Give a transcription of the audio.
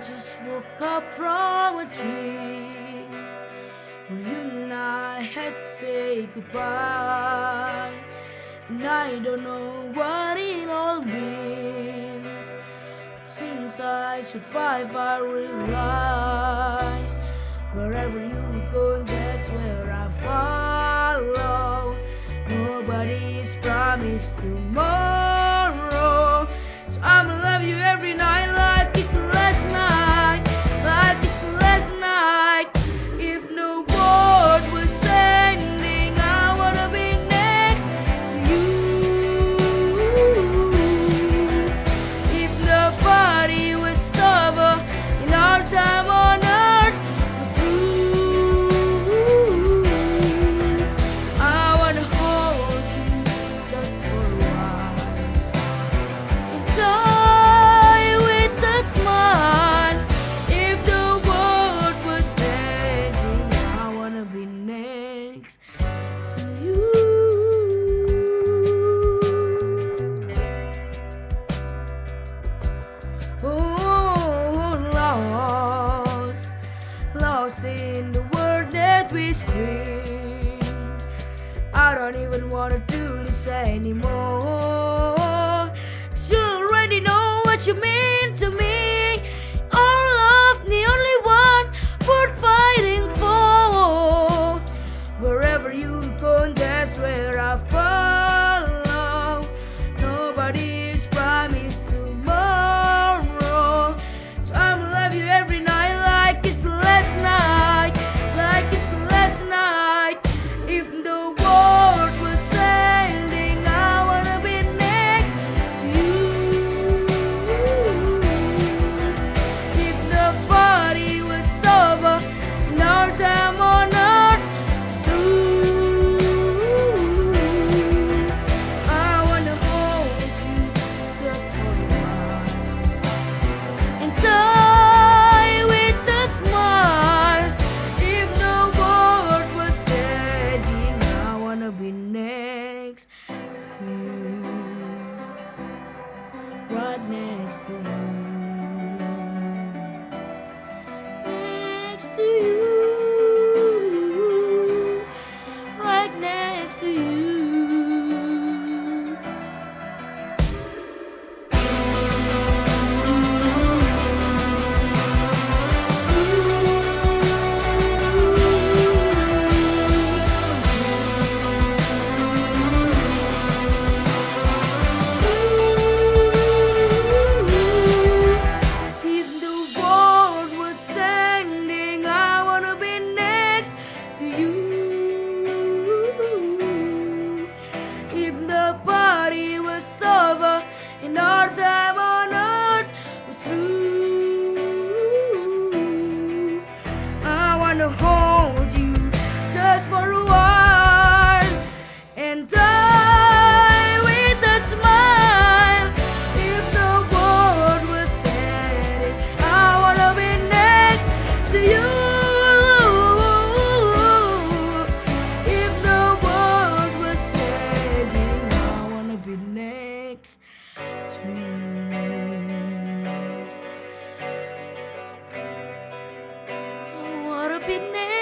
just woke up from a dream where you and I had to say goodbye, and I don't know what it all means, but since I survive I realize wherever you go, that's where I follow. Nobody's promised tomorrow, so I'ma love you every night like it's the last night, like it's the last night. If no word was ending, I wanna be next to you. If nobody was over in our time on earth was through, I wanna hold you just for a while and die with a smile. If the world was ending, I wanna be next to you. Oh, lost in the world that we scream. I don't even wanna do this anymore, 'cause you already know what you mean to me. Our love, the only one worth fighting for. Wherever you go, that's where I follow. Nobody's promised tomorrow, so I'ma love you every night like it's the last night, like it's the last night. If the world was ending, I wanna be next to you. If nobody was over and our time on earth was through, I wanna hold you just for a while and die with a smile. If the world was ending, I wanna be next to you, right next to you, next to you, right next to you. If the world was ending, I wanna be next to you. If the party was over and our time on earth was through, I wanna hold you just for a while and die with a smile. If the world was ending, I wanna be next to you. If the world was ending, I wanna be next to you. I wanna be next